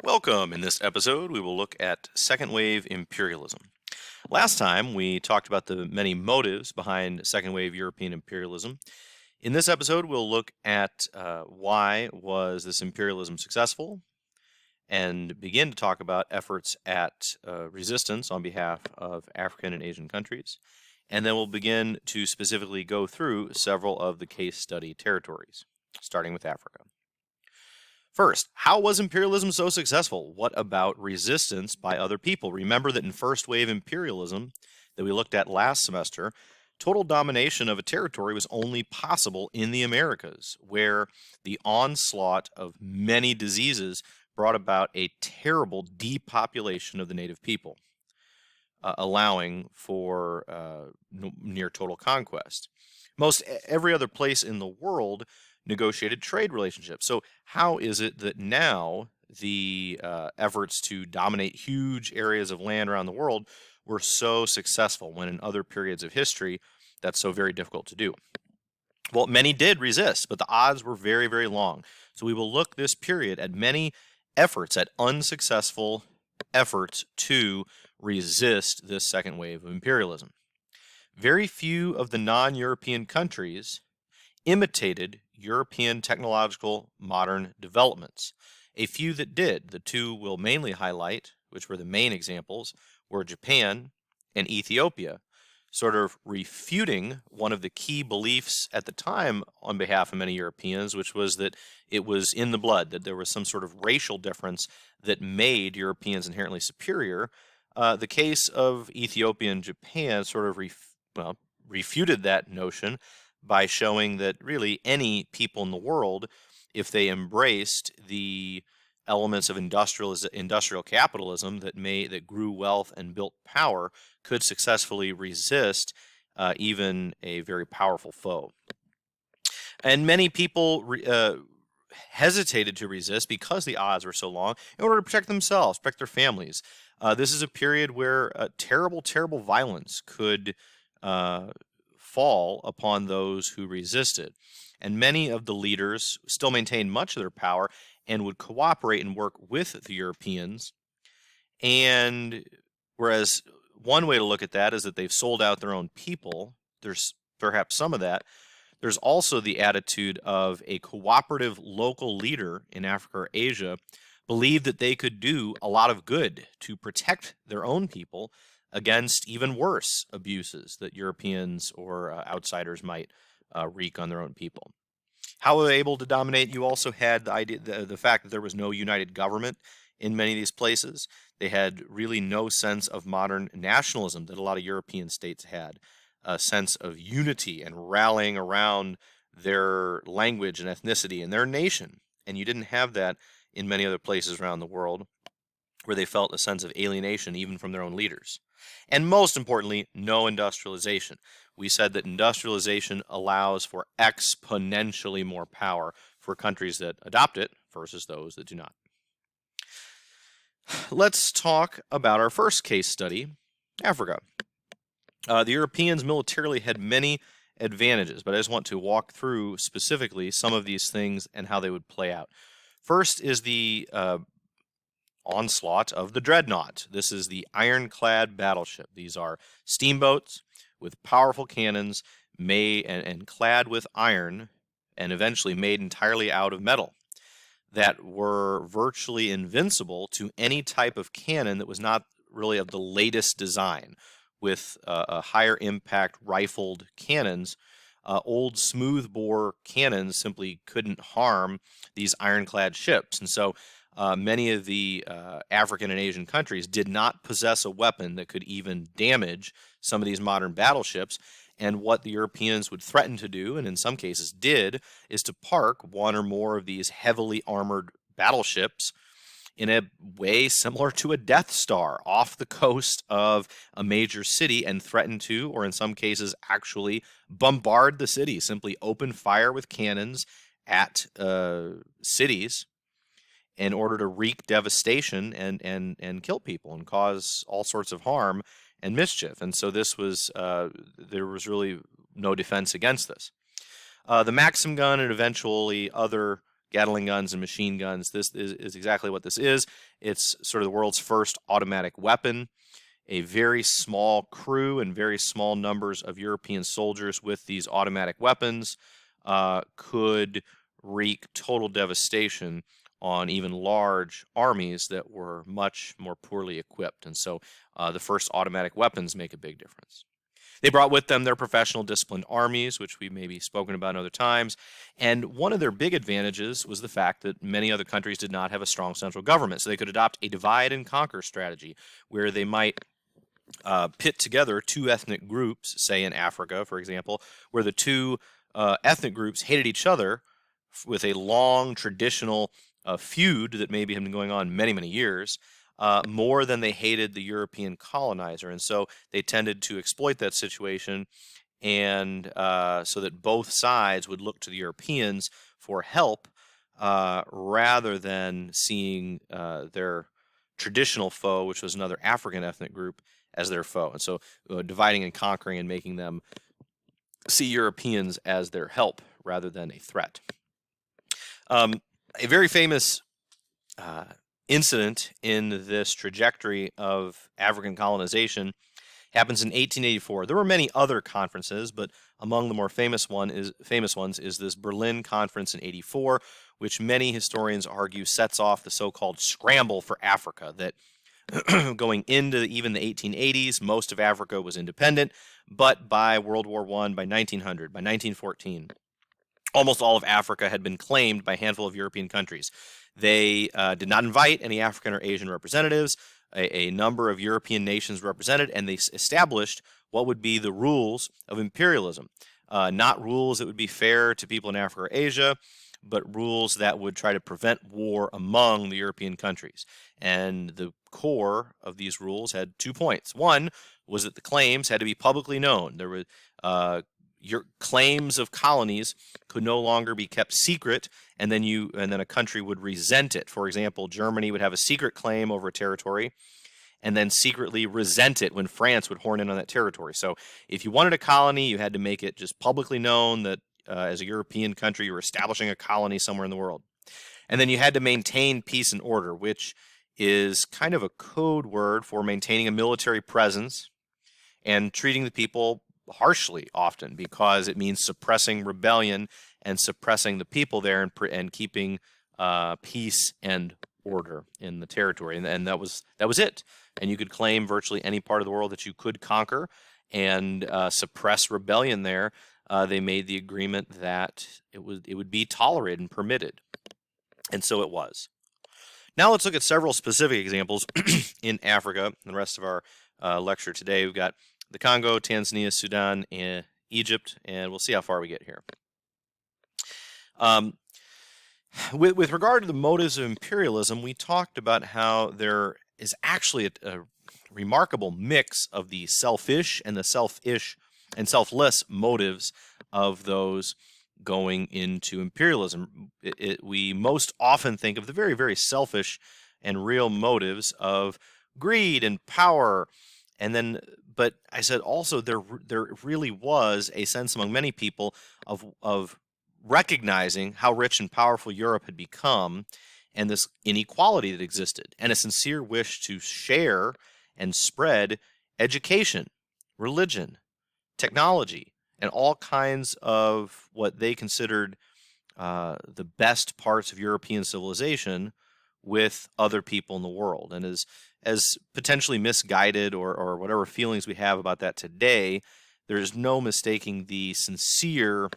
Welcome. In this episode, we will look at second wave imperialism. Last time, we talked about the many motives behind second wave European imperialism. In this episode, we'll look at why was this imperialism successful and begin to talk about efforts at resistance on behalf of African and Asian countries. And then we'll begin to specifically go through several of the case study territories, starting with Africa. First, how was imperialism so successful? What about resistance by other people? Remember that in first wave imperialism that we looked at last semester, total domination of a territory was only possible in the Americas, where the onslaught of many diseases brought about a terrible depopulation of the native people, allowing for near total conquest. Most every other place in the world negotiated trade relationships. So how is it that now the efforts to dominate huge areas of land around the world were so successful when in other periods of history that's so very difficult to do? Well, many did resist, but the odds were very, very long. So we will look this period at many efforts, at unsuccessful efforts to resist this second wave of imperialism. Very few of the non-European countries imitated European technological modern developments. A few that did, the two we'll mainly highlight, which were the main examples, were Japan and Ethiopia, sort of refuting one of the key beliefs at the time on behalf of many Europeans, which was that it was in the blood, that there was some sort of racial difference that made Europeans inherently superior. The case of Ethiopia and Japan sort of refuted that notion by showing that really any people in the world, if they embraced the elements of industrial capitalism that grew wealth and built power, could successfully resist even a very powerful foe. And many people hesitated to resist because the odds were so long in order to protect themselves, protect their families. This is a period where terrible, terrible violence could fall upon those who resisted. And many of the leaders still maintained much of their power and would cooperate and work with the Europeans. And whereas one way to look at that is that they've sold out their own people, there's perhaps some of that. There's also the attitude of a cooperative local leader in Africa or Asia believed that they could do a lot of good to protect their own people against even worse abuses that Europeans or outsiders might wreak on their own people. How were they able to dominate? You also had the idea, the fact that there was no united government in many of these places. They had really no sense of modern nationalism that a lot of European states had, a sense of unity and rallying around their language and ethnicity and their nation. And you didn't have that in many other places around the world, where they felt a sense of alienation even from their own leaders. And most importantly, no industrialization. We said that industrialization allows for exponentially more power for countries that adopt it versus those that do not. Let's talk about our first case study, Africa. The Europeans militarily had many advantages, but I just want to walk through specifically some of these things and how they would play out. First is the onslaught of the dreadnought. This is the ironclad battleship. These are steamboats with powerful cannons made and clad with iron and eventually made entirely out of metal that were virtually invincible to any type of cannon that was not really of the latest design, with a higher impact rifled cannons. Old smoothbore cannons simply couldn't harm these ironclad ships. And so many of the African and Asian countries did not possess a weapon that could even damage some of these modern battleships. And what the Europeans would threaten to do, and in some cases did, is to park one or more of these heavily armored battleships in a way similar to a Death Star off the coast of a major city and threaten to, or in some cases actually bombard the city, simply open fire with cannons at cities in order to wreak devastation and kill people and cause all sorts of harm and mischief. And so this was, there was really no defense against this. The Maxim gun and eventually other Gatling guns and machine guns. This is exactly what this is. It's sort of the world's first automatic weapon. A very small crew and very small numbers of European soldiers with these automatic weapons could wreak total devastation on even large armies that were much more poorly equipped. And so the first automatic weapons make a big difference. They brought with them their professional disciplined armies, which we maybe spoken about in other times. And one of their big advantages was the fact that many other countries did not have a strong central government. So they could adopt a divide and conquer strategy where they might pit together two ethnic groups, say in Africa, for example, where the two ethnic groups hated each other with a long traditional feud that maybe had been going on many, many years, more than they hated the European colonizer. And so they tended to exploit that situation, and so that both sides would look to the Europeans for help rather than seeing their traditional foe, which was another African ethnic group, as their foe. And so dividing and conquering and making them see Europeans as their help rather than a threat. A very famous incident in this trajectory of African colonization happens in 1884. There were many other conferences, but among the more famous ones is this Berlin Conference in 84, which many historians argue sets off the so-called scramble for Africa, that going into even the 1880s, most of Africa was independent, but by World War I, by 1900, by 1914, almost all of Africa had been claimed by a handful of European countries. They did not invite any African or Asian representatives. A number of European nations represented, and they established what would be the rules of imperialism. Not rules that would be fair to people in Africa or Asia, but rules that would try to prevent war among the European countries. And the core of these rules had 2 points. One was that the claims had to be publicly known. There were your claims of colonies could no longer be kept secret, and then a country would resent it. For example, Germany would have a secret claim over a territory and then secretly resent it when France would horn in on that territory. So if you wanted a colony, you had to make it just publicly known that as a European country, you were establishing a colony somewhere in the world. And then you had to maintain peace and order, which is kind of a code word for maintaining a military presence and treating the people harshly often, because it means suppressing rebellion and suppressing the people there and keeping peace and order in the territory. And that was it. And you could claim virtually any part of the world that you could conquer and suppress rebellion there. They made the agreement that it would be tolerated and permitted. And so it was. Now let's look at several specific examples in Africa. The rest of our lecture today, we've got the Congo, Tanzania, Sudan, and Egypt, and we'll see how far we get here. With regard to the motives of imperialism, we talked about how there is actually a remarkable mix of the selfish and the selfish and selfless motives of those going into imperialism. We most often think of the very, very selfish and real motives of greed and power, but I said also there really was a sense among many people of recognizing how rich and powerful Europe had become and this inequality that existed, and a sincere wish to share and spread education, religion, technology, and all kinds of what they considered the best parts of European civilization with other people in the world. And as potentially misguided or whatever feelings we have about that today, there is no mistaking the sincere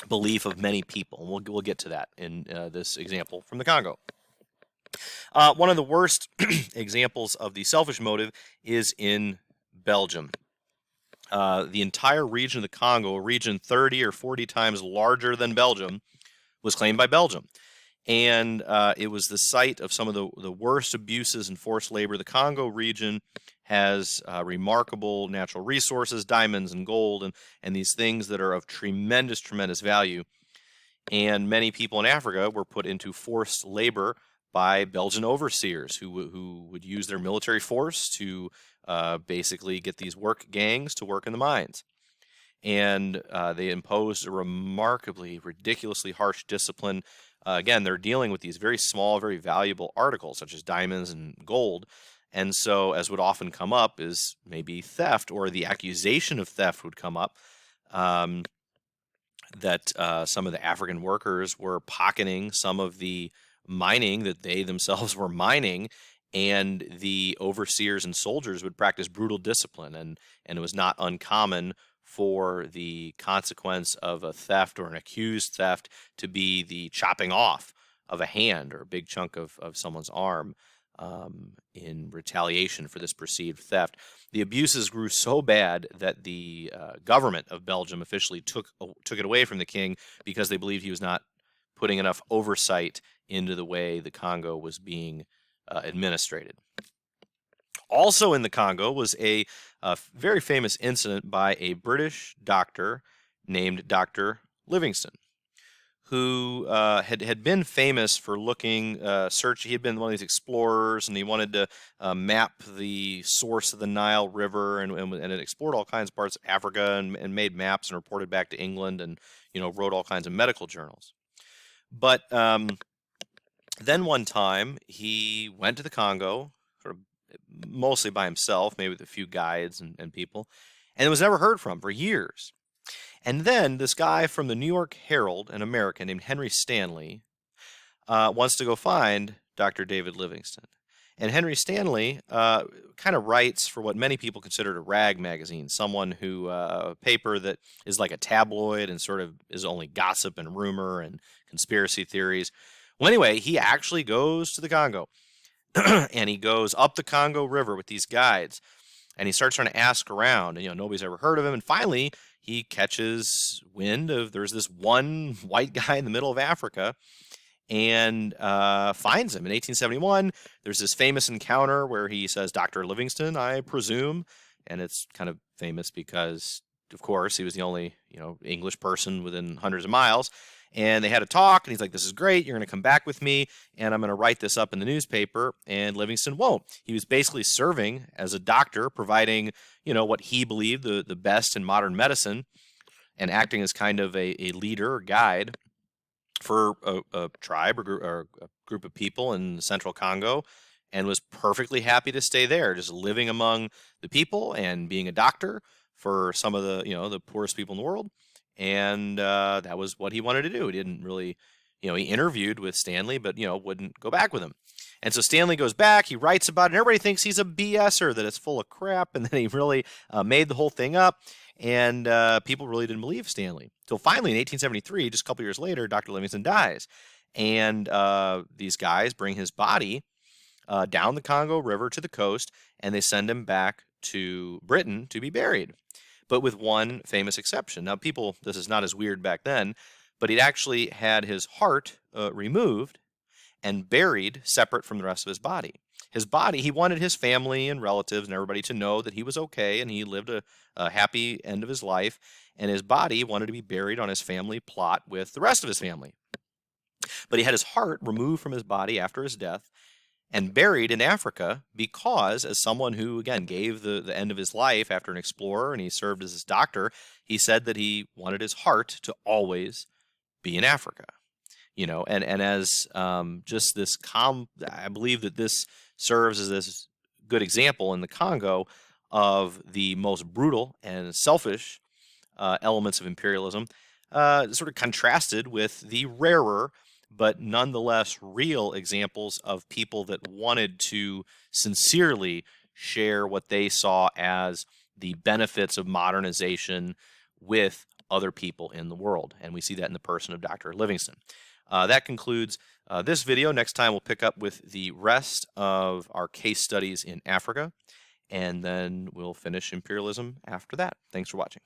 belief of many people. And we'll get to that in this example from the Congo. One of the worst examples of the selfish motive is in Belgium. The entire region of the Congo, a region 30 or 40 times larger than Belgium, was claimed by Belgium. And it was the site of some of the worst abuses and forced labor. The Congo region has remarkable natural resources, diamonds and gold, and these things that are of tremendous, tremendous value. And many people in Africa were put into forced labor by Belgian overseers who would use their military force to basically get these work gangs to work in the mines. And they imposed a remarkably, ridiculously harsh discipline Again, they're dealing with these very small, very valuable articles such as diamonds and gold. And so, as would often come up, is maybe theft, or the accusation of theft would come up. Um, that some of the African workers were pocketing some of the mining that they themselves were mining, and the overseers and soldiers would practice brutal discipline, and it was not uncommon for the consequence of a theft or an accused theft to be the chopping off of a hand or a big chunk of someone's arm in retaliation for this perceived theft. The abuses grew so bad that the government of Belgium officially took it away from the king because they believed he was not putting enough oversight into the way the Congo was being administrated. Also in the Congo was a very famous incident by a British doctor named Dr. Livingstone, who had been famous for looking, he had been one of these explorers, and he wanted to map the source of the Nile River, and it explored all kinds of parts of Africa, and made maps and reported back to England, and wrote all kinds of medical journals. But then one time he went to the Congo, sort of mostly by himself, maybe with a few guides and people, and was never heard from for years. And then this guy from the New York Herald, an American named Henry Stanley, wants to go find Dr. David Livingstone. And Henry Stanley kind of writes for what many people consider a rag magazine, someone who, a paper that is like a tabloid and sort of is only gossip and rumor and conspiracy theories. Well, anyway, he actually goes to the Congo, and he goes up the Congo River with these guides, and he starts trying to ask around, and nobody's ever heard of him. And finally, he catches wind of there's this one white guy in the middle of Africa, and finds him in 1871. There's this famous encounter where he says, "Dr. Livingstone, I presume," and it's kind of famous because, of course, he was the only English person within hundreds of miles. And they had a talk, and he's like, "This is great. You're going to come back with me, and I'm going to write this up in the newspaper." And Livingstone won't. He was basically serving as a doctor, providing, what he believed the best in modern medicine, and acting as kind of a leader or guide for a tribe or a group of people in central Congo, and was perfectly happy to stay there, just living among the people and being a doctor for some of the, the poorest people in the world. And that was what he wanted to do. He didn't really, he interviewed with Stanley, but, wouldn't go back with him. And so Stanley goes back, he writes about it, and everybody thinks he's a BSer, that it's full of crap, and then he really made the whole thing up. And people really didn't believe Stanley. Till finally, in 1873, just a couple years later, Dr. Livingstone dies. And these guys bring his body down the Congo River to the coast, and they send him back to Britain to be buried, but with one famous exception. Now, this is not as weird back then, but he'd actually had his heart removed and buried separate from the rest of his body. His body, he wanted his family and relatives and everybody to know that he was okay and he lived a happy end of his life, and his body wanted to be buried on his family plot with the rest of his family. But he had his heart removed from his body after his death and buried in Africa because, as someone who, again, gave the end of his life after an explorer, and he served as his doctor, he said that he wanted his heart to always be in Africa. And as just this I believe that this serves as this good example in the Congo of the most brutal and selfish elements of imperialism, sort of contrasted with the rarer but nonetheless real examples of people that wanted to sincerely share what they saw as the benefits of modernization with other people in the world. And we see that in the person of Dr. Livingstone. That concludes this video. Next time we'll pick up with the rest of our case studies in Africa, and then we'll finish imperialism after that. Thanks for watching.